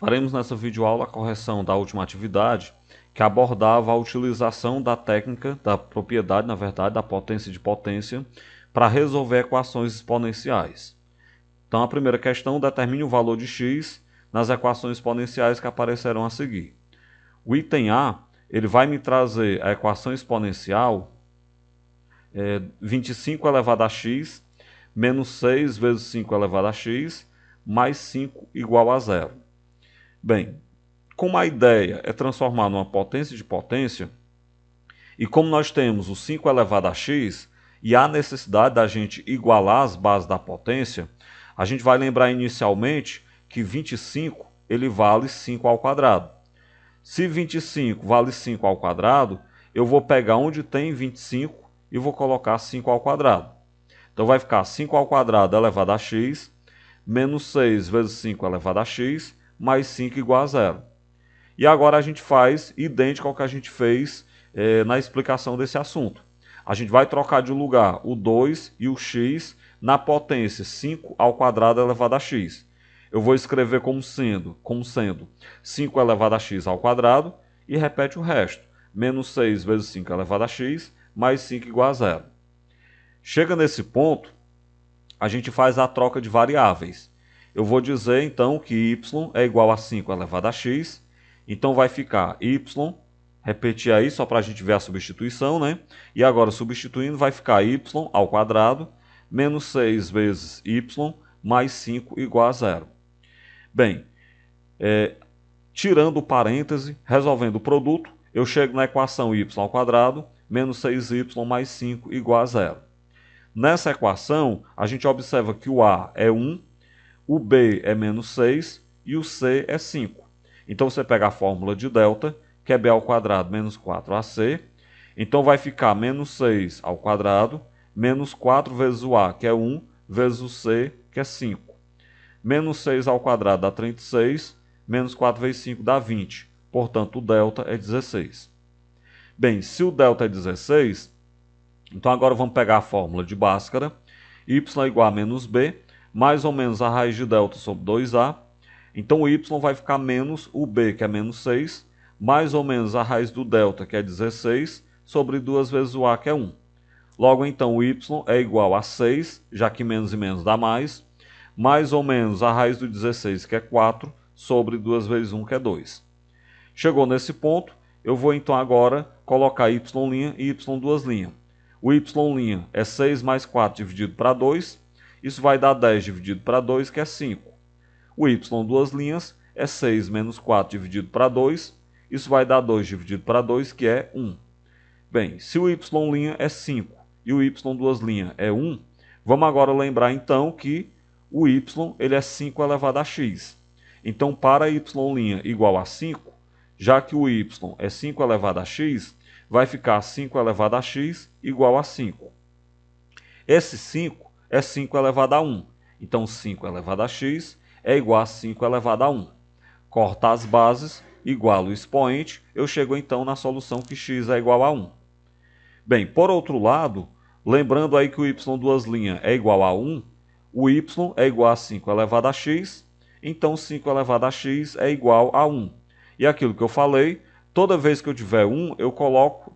Faremos nessa videoaula a correção da última atividade que abordava a utilização da técnica, da propriedade, na verdade, da potência de potência para resolver equações exponenciais. Então, a primeira questão, determine o valor de x nas equações exponenciais que aparecerão a seguir. O item A, ele vai me trazer a equação exponencial 25 elevado a x menos 6 vezes 5 elevado a x mais 5 igual a zero. Bem, como a ideia é transformar numa potência de potência, e como nós temos o 5 elevado a x, e há necessidade da gente igualar as bases da potência, a gente vai lembrar inicialmente que 25 ele vale 5 ao quadrado. Se 25 vale 5 ao quadrado, eu vou pegar onde tem 25 e vou colocar 5 ao quadrado. Então vai ficar 5 ao quadrado elevado a x, menos 6 vezes 5 elevado a x, mais 5 igual a zero. E agora a gente faz idêntico ao que a gente fez na explicação desse assunto. A gente vai trocar de lugar o 2 e o x na potência 5 ao quadrado elevado a x. Eu vou escrever como sendo 5 elevado a x ao quadrado e repete o resto. Menos 6 vezes 5 elevado a x, mais 5 igual a zero. Chega nesse ponto, a gente faz a troca de variáveis. Eu vou dizer então que y é igual a 5 elevado a x, então vai ficar y, repetir aí só para a gente ver a substituição, né? E agora substituindo vai ficar y ao quadrado menos 6 vezes y mais 5 igual a zero. Bem, tirando o parêntese, resolvendo o produto, eu chego na equação y ao quadrado menos 6y mais 5 igual a zero. Nessa equação, a gente observa que o A é 1, o B é menos 6 e o C é 5. Então, você pega a fórmula de delta, que é B ao quadrado menos 4AC. Então, vai ficar menos 6 ao quadrado, menos 4 vezes o A, que é 1, vezes o C, que é 5. Menos 6 ao quadrado dá 36, menos 4 vezes 5 dá 20. Portanto, o delta é 16. Bem, se o delta é 16, então agora vamos pegar a fórmula de Bhaskara. Y é igual a menos B, mais ou menos a raiz de delta sobre 2A. Então o y vai ficar menos o b, que é menos 6, mais ou menos a raiz do delta, que é 16, sobre 2 vezes o a, que é 1. Logo então o y é igual a 6, já que menos e menos dá mais ou menos a raiz do 16, que é 4, sobre 2 vezes 1, que é 2. Chegou nesse ponto, eu vou então agora colocar y' e y duas linhas. O y' é 6 mais 4 dividido para 2, isso vai dar 10 dividido para 2, que é 5. O y duas linhas é 6 menos 4 dividido para 2, isso vai dar 2 dividido para 2, que é 1. Bem, se o y' é 5 e o y duas linhas é 1, vamos agora lembrar então que o y ele é 5 elevado a x. Então, para y' igual a 5, já que o y é 5 elevado a x, vai ficar 5 elevado a x igual a 5. Esse 5 é 5 elevado a 1. Então, 5 elevado a x é igual a 5 elevado a 1. Corta as bases, iguala o expoente, eu chego então na solução que x é igual a 1. Bem, por outro lado, lembrando aí que o y duas linhas é igual a 1, o y é igual a 5 elevado a x, então 5 elevado a x é igual a 1. E aquilo que eu falei, toda vez que eu tiver 1, eu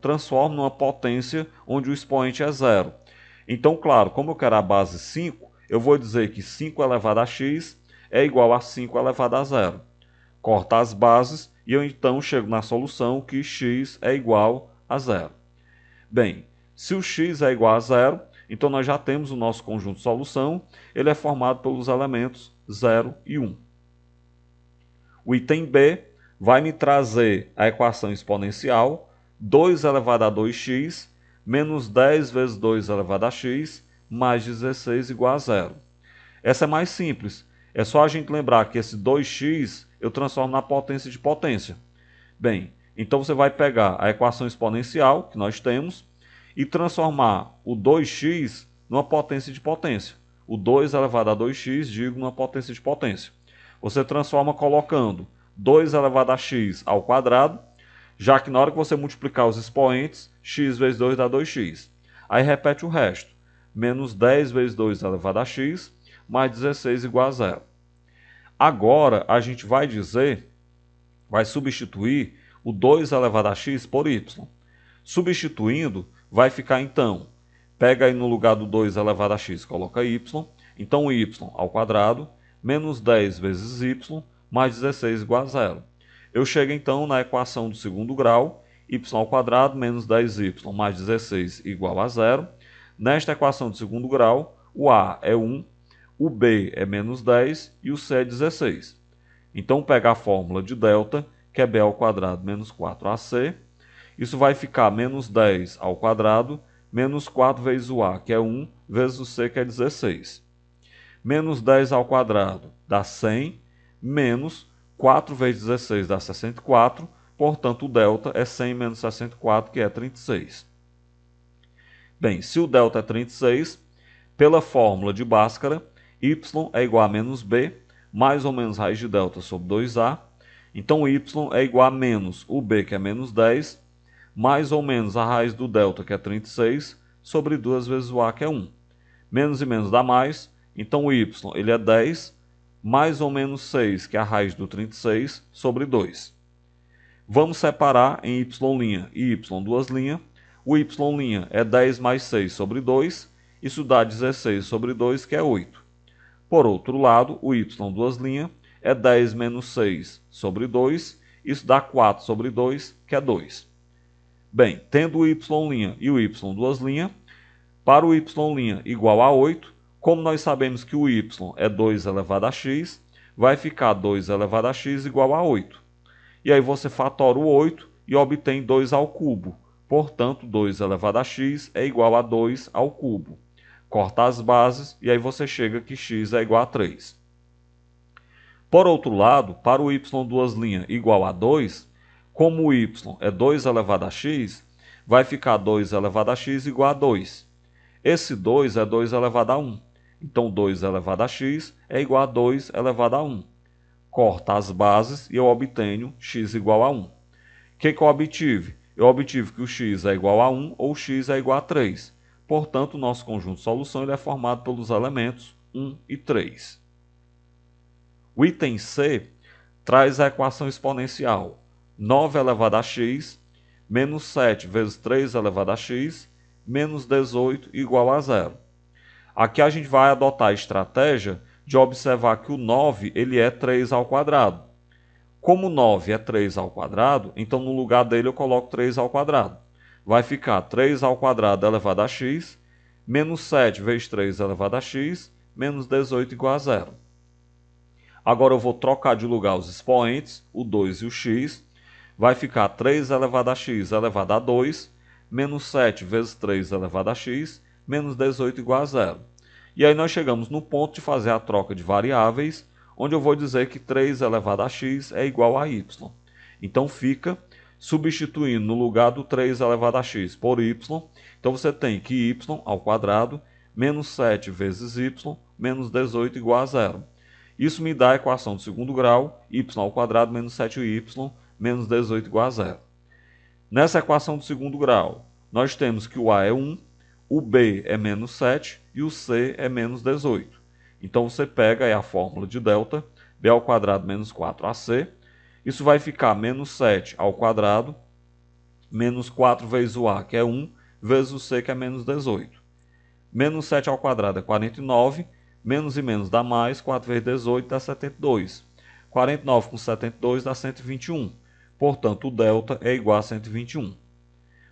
transformo numa potência onde o expoente é 0. Então, claro, como eu quero a base 5, eu vou dizer que 5 elevado a x é igual a 5 elevado a 0. Corta as bases e eu então chego na solução que x é igual a 0. Bem, se o x é igual a 0, então nós já temos o nosso conjunto de solução, ele é formado pelos elementos 0 e 1. O item B vai me trazer a equação exponencial 2 elevado a 2x menos 10 vezes 2 elevado a x mais 16 igual a 0. Essa é mais simples. É só a gente lembrar que esse 2x eu transformo na potência de potência. Bem, então você vai pegar a equação exponencial que nós temos e transformar o 2x numa potência de potência. O 2 elevado a 2x, digo, numa potência de potência. Você transforma colocando 2 elevado a x ao quadrado, já que na hora que você multiplicar os expoentes, x vezes 2 dá 2x. Aí repete o resto. Menos 10 vezes 2 elevado a x, mais 16 igual a 0. Agora, a gente vai substituir o 2 elevado a x por y. Substituindo, vai ficar então, pega aí no lugar do 2 elevado a x, coloca y. Então, y ao quadrado menos 10 vezes y mais 16 igual a zero. Eu chego então na equação do segundo grau, y ao quadrado menos 10y mais 16 igual a zero. Nesta equação do segundo grau, o a é 1, o b é menos 10 e o c é 16. Então, pega a fórmula de delta, que é b ao quadrado menos 4ac. Isso vai ficar menos 10 ao quadrado, menos 4 vezes o a, que é 1, vezes o c, que é 16. Menos 10 ao quadrado dá 100, menos 4 vezes 16 dá 64, portanto o delta é 100 menos 64, que é 36. Bem, se o delta é 36, pela fórmula de Bhaskara, y é igual a menos b, mais ou menos raiz de delta sobre 2a. Então, y é igual a menos o b, que é menos 10, mais ou menos a raiz do delta, que é 36, sobre 2 vezes o a, que é 1. Menos e menos dá mais, então o y ele é 10, mais ou menos 6, que é a raiz do 36, sobre 2. Vamos separar em y' e y duas linhas. O y' é 10 mais 6 sobre 2, isso dá 16 sobre 2, que é 8. Por outro lado, o y duas linhas é 10 menos 6 sobre 2, isso dá 4 sobre 2, que é 2. Bem, tendo o y' e o y duas linhas, para o y' igual a 8, como nós sabemos que o y é 2 elevado a x, vai ficar 2 elevado a x igual a 8. E aí você fatora o 8 e obtém 2 ao cubo. Portanto, 2 elevado a x é igual a 2 ao cubo. Corta as bases e aí você chega que x é igual a 3. Por outro lado, para o y duas linhas igual a 2, como o y é 2 elevado a x, vai ficar 2 elevado a x igual a 2. Esse 2 é 2 elevado a 1. Então, 2 elevado a x é igual a 2 elevado a 1. Corta as bases e eu obtenho x igual a 1. O que eu obtive? Eu obtive que o x é igual a 1 ou x é igual a 3. Portanto, o nosso conjunto de solução ele é formado pelos elementos 1 e 3. O item C traz a equação exponencial 9 elevado a x menos 7 vezes 3 elevado a x menos 18 igual a zero. Aqui a gente vai adotar a estratégia de observar que o 9 ele é 3 ao quadrado. Como 9 é 3 ao quadrado, então no lugar dele eu coloco 3 ao quadrado. Vai ficar 3 ao quadrado elevado a x, menos 7 vezes 3 elevado a x, menos 18 igual a zero. Agora eu vou trocar de lugar os expoentes, o 2 e o x. Vai ficar 3 elevado a x elevado a 2, menos 7 vezes 3 elevado a x, menos 18 igual a zero. E aí nós chegamos no ponto de fazer a troca de variáveis, onde eu vou dizer que 3 elevado a x é igual a y. Então fica substituindo no lugar do 3 elevado a x por y. Então você tem que y ao quadrado menos 7 vezes y menos 18 igual a zero. Isso me dá a equação do segundo grau, y ao quadrado menos 7y menos 18 igual a zero. Nessa equação do segundo grau, nós temos que o a é 1, o b é menos 7 e o c é menos 18. Então você pega a fórmula de delta, b ao quadrado menos 4ac. Isso vai ficar menos 7 ao quadrado, menos 4 vezes o a, que é 1, vezes o c, que é menos 18. Menos 7 ao quadrado é 49, menos e menos dá mais, 4 vezes 18 dá 72. 49 com 72 dá 121. Portanto, o delta é igual a 121.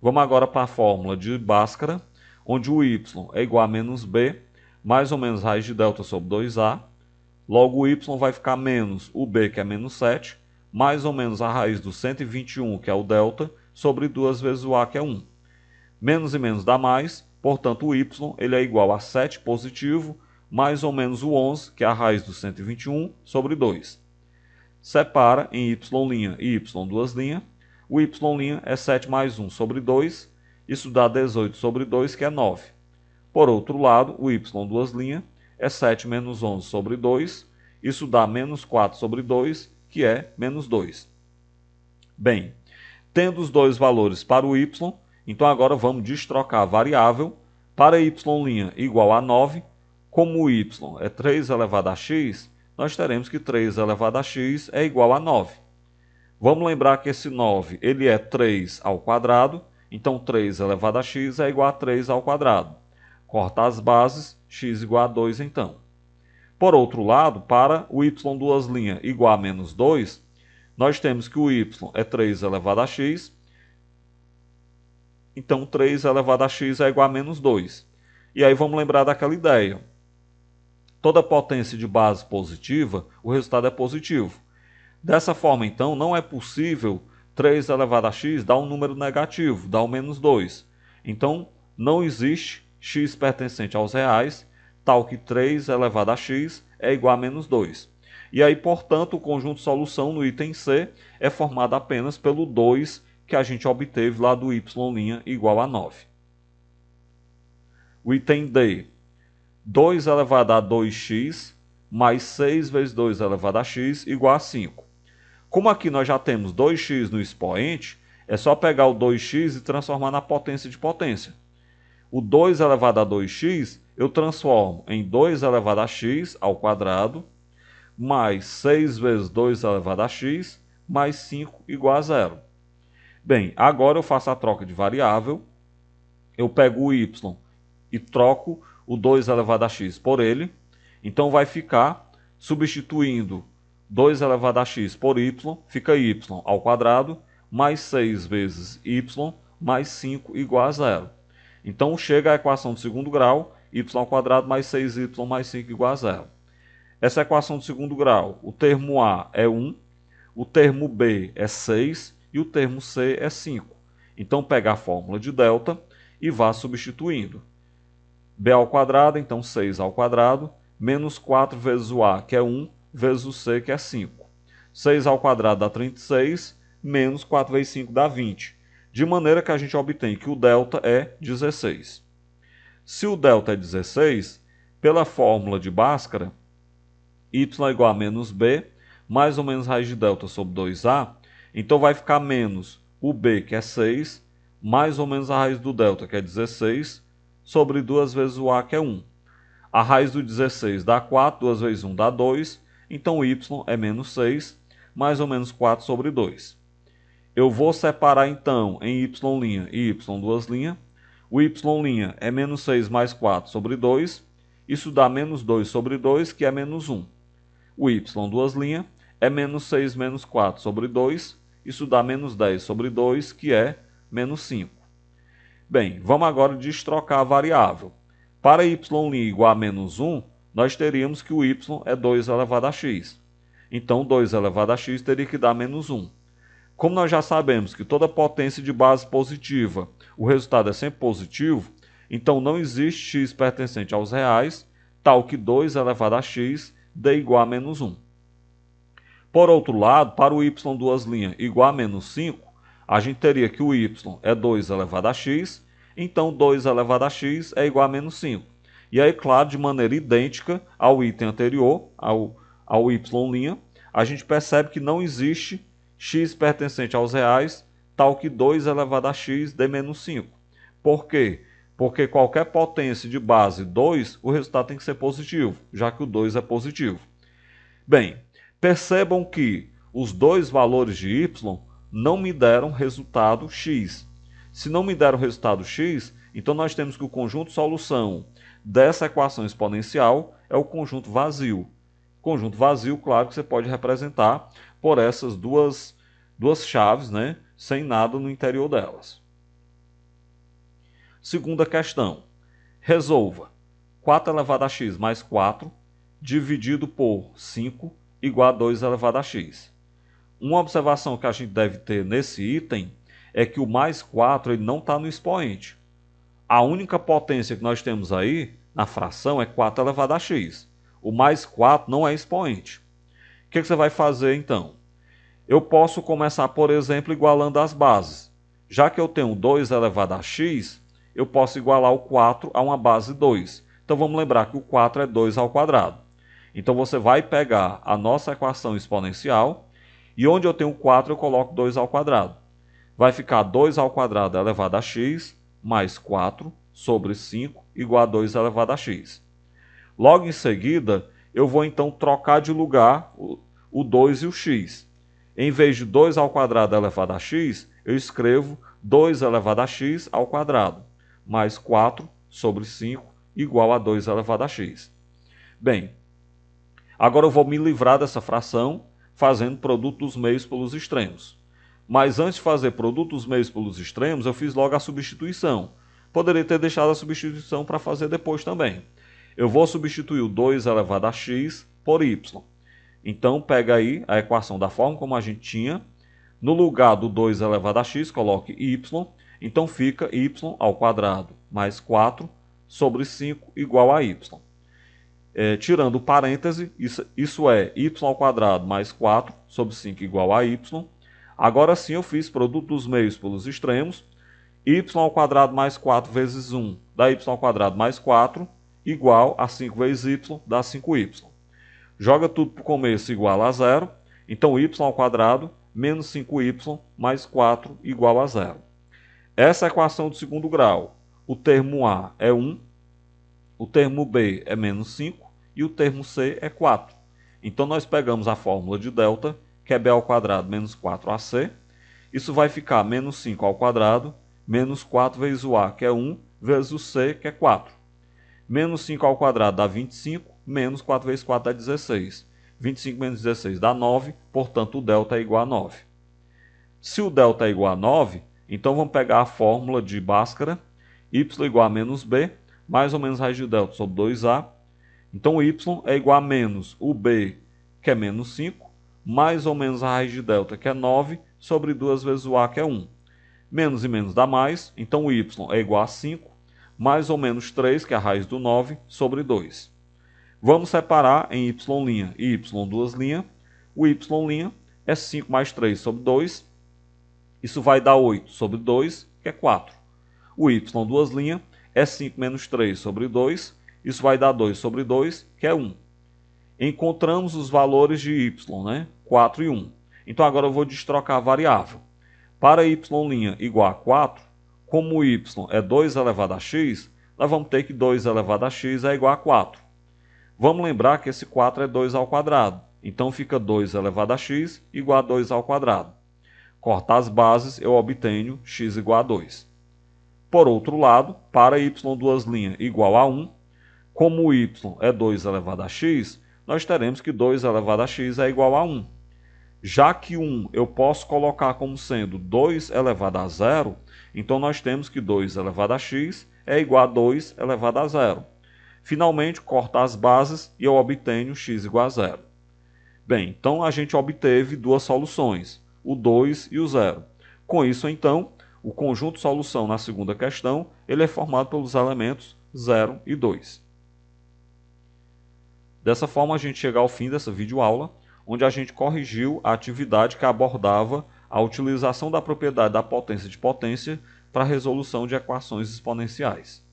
Vamos agora para a fórmula de Bhaskara, onde o y é igual a menos b, mais ou menos raiz de delta sobre 2a. Logo, o y vai ficar menos o b, que é menos 7, mais ou menos a raiz do 121, que é o delta, sobre 2 vezes o a, que é 1. Menos e menos dá mais, portanto, o y ele é igual a 7 positivo, mais ou menos o 11, que é a raiz do 121, sobre 2. Separa em y' e y duas linhas. O y' é 7 mais 1 sobre 2, isso dá 18 sobre 2, que é 9. Por outro lado, o y duas linhas é 7 menos 11 sobre 2, isso dá menos 4 sobre 2, que é menos 2. Bem, tendo os dois valores para o y, então agora vamos destrocar a variável. Para y' igual a 9, como o y é 3 elevado a x, nós teremos que 3 elevado a x é igual a 9. Vamos lembrar que esse 9 ele é 3 ao quadrado, então 3 elevado a x é igual a 3 ao quadrado. Corta as bases, x igual a 2 então. Por outro lado, para o y duas linhas igual a menos 2, nós temos que o y é 3 elevado a x, então 3 elevado a x é igual a menos 2. E aí vamos lembrar daquela ideia. Toda potência de base positiva, o resultado é positivo. Dessa forma, então, não é possível 3 elevado a x dar um número negativo, dar um menos 2. Então, não existe x pertencente aos reais, tal que 3 elevado a x é igual a menos 2. E aí, portanto, o conjunto de solução no item C é formado apenas pelo 2 que a gente obteve lá do y' igual a 9. O item D, 2 elevado a 2x mais 6 vezes 2 elevado a x igual a 5. Como aqui nós já temos 2x no expoente, é só pegar o 2x e transformar na potência de potência. O 2 elevado a 2x eu transformo em 2 elevado a x ao quadrado, mais 6 vezes 2 elevado a x, mais 5 igual a 0. Bem, agora eu faço a troca de variável, eu pego o y e troco o 2 elevado a x por ele, então vai ficar, substituindo 2 elevado a x por y, fica y ao quadrado, mais 6 vezes y, mais 5 igual a 0. Então chega a equação de segundo grau, y ao quadrado mais 6y mais 5 igual a 0. Essa equação de segundo grau, o termo A é 1, o termo B é 6 e o termo C é 5. Então pega a fórmula de delta e vá substituindo. B ao quadrado, então 6 ao quadrado, menos 4 vezes o A, que é 1, vezes o C, que é 5. 6 ao quadrado dá 36, menos 4 vezes 5 dá 20. De maneira que a gente obtém que o delta é 16. Se o delta é 16, pela fórmula de Bhaskara, y é igual a menos b, mais ou menos raiz de delta sobre 2a, então vai ficar menos o b, que é 6, mais ou menos a raiz do delta, que é 16, sobre 2 vezes o a, que é 1. A raiz do 16 dá 4, 2 vezes 1 dá 2, então y é menos 6, mais ou menos 4 sobre 2. Eu vou separar então em y' e y duas linhas. O y' é menos 6 mais 4 sobre 2, isso dá menos 2 sobre 2, que é menos 1. O y duas linhas é menos 6 menos 4 sobre 2, isso dá menos 10 sobre 2, que é menos 5. Bem, vamos agora destrocar a variável. Para y' igual a menos 1, nós teríamos que o y é 2 elevado a x. Então, 2 elevado a x teria que dar menos 1. Como nós já sabemos que toda potência de base positiva, o resultado é sempre positivo, então não existe x pertencente aos reais, tal que 2 elevado a x dê igual a menos 1. Por outro lado, para o y duas linhas igual a menos 5, a gente teria que o y é 2 elevado a x, então 2 elevado a x é igual a menos 5. E aí, claro, de maneira idêntica ao item anterior, ao y', a gente percebe que não existe x pertencente aos reais, tal que 2 elevado a x dê menos 5. Por quê? Porque qualquer potência de base 2, o resultado tem que ser positivo, já que o 2 é positivo. Bem, percebam que os dois valores de y não me deram resultado x. Se não me deram resultado x, então nós temos que o conjunto de solução dessa equação exponencial é o conjunto vazio. Conjunto vazio, claro que você pode representar por essas duas chaves, né, sem nada no interior delas. Segunda questão. Resolva 4 elevado a x mais 4 dividido por 5 igual a 2 elevado a x. Uma observação que a gente deve ter nesse item é que o mais 4 ele não está no expoente. A única potência que nós temos aí na fração é 4 elevado a x. O mais 4 não é expoente. O que você vai fazer então? Eu posso começar, por exemplo, igualando as bases. Já que eu tenho 2 elevado a x, eu posso igualar o 4 a uma base 2. Então vamos lembrar que o 4 é 2 ao quadrado. Então você vai pegar a nossa equação exponencial e onde eu tenho 4 eu coloco 2 ao quadrado. Vai ficar 2 ao quadrado elevado a x mais 4 sobre 5 igual a 2 elevado a x. Logo em seguida, eu vou então trocar de lugar o 2 e o x. Em vez de 2 ao quadrado elevado a x, eu escrevo 2 elevado a x ao quadrado, mais 4 sobre 5 igual a 2 elevado a x. Bem, agora eu vou me livrar dessa fração fazendo produto dos meios pelos extremos. Mas antes de fazer produto dos meios pelos extremos, eu fiz logo a substituição. Poderia ter deixado a substituição para fazer depois também. Eu vou substituir o 2 elevado a x por y. Então, pega aí a equação da forma como a gente tinha. No lugar do 2 elevado a x, coloque y. Então, fica y ao quadrado mais 4 sobre 5 igual a y. Tirando o parêntese, isso é y ao quadrado mais 4 sobre 5 igual a y. Agora sim eu fiz produto dos meios pelos extremos. Y ao quadrado mais 4 vezes 1 dá y ao quadrado mais 4 igual a 5 vezes y dá 5y. Joga tudo para o começo igual a 0. Então y ao quadrado menos 5y mais 4 igual a 0. Essa é a equação do segundo grau. O termo A é 1, o termo B é menos 5 e o termo C é 4. Então nós pegamos a fórmula de delta, que é b ao quadrado menos 4ac. Isso vai ficar menos 5 ao quadrado menos 4 vezes o A, que é 1, vezes o C, que é 4. Menos 5 ao quadrado dá 25, menos 4 vezes 4 dá 16. 25 menos 16 dá 9, portanto o delta é igual a 9. Se o delta é igual a 9, então vamos pegar a fórmula de Bhaskara, y igual a menos b, mais ou menos raiz de delta sobre 2a. Então o y é igual a menos o b, que é menos 5, mais ou menos a raiz de delta, que é 9, sobre 2 vezes o a, que é 1. Menos e menos dá mais, então o y é igual a 5, mais ou menos 3, que é a raiz do 9, sobre 2. Vamos separar em y' e y duas linhas. O y' é 5 mais 3 sobre 2. Isso vai dar 8 sobre 2, que é 4. O y duas linhas é 5 menos 3 sobre 2. Isso vai dar 2 sobre 2, que é 1. Encontramos os valores de y, né? 4 e 1. Então agora eu vou destrocar a variável. Para y' igual a 4, como o y é 2 elevado a x, nós vamos ter que 2 elevado a x é igual a 4. Vamos lembrar que esse 4 é 2 ao quadrado. Então fica 2 elevado a x igual a 2 ao quadrado. Cortar as bases, eu obtenho x igual a 2. Por outro lado, para y duas linhas igual a 1, como o y é 2 elevado a x, nós teremos que 2 elevado a x é igual a 1. Já que 1 eu posso colocar como sendo 2 elevado a 0, então nós temos que 2 elevado a x é igual a 2 elevado a 0. Finalmente, corto as bases e eu obtenho x igual a 0. Bem, então a gente obteve duas soluções, o 2 e o 0. Com isso, então, o conjunto de solução na segunda questão ele é formado pelos elementos 0 e 2. Dessa forma, a gente chega ao fim dessa videoaula, onde a gente corrigiu a atividade que abordava a utilização da propriedade da potência de potência para a resolução de equações exponenciais.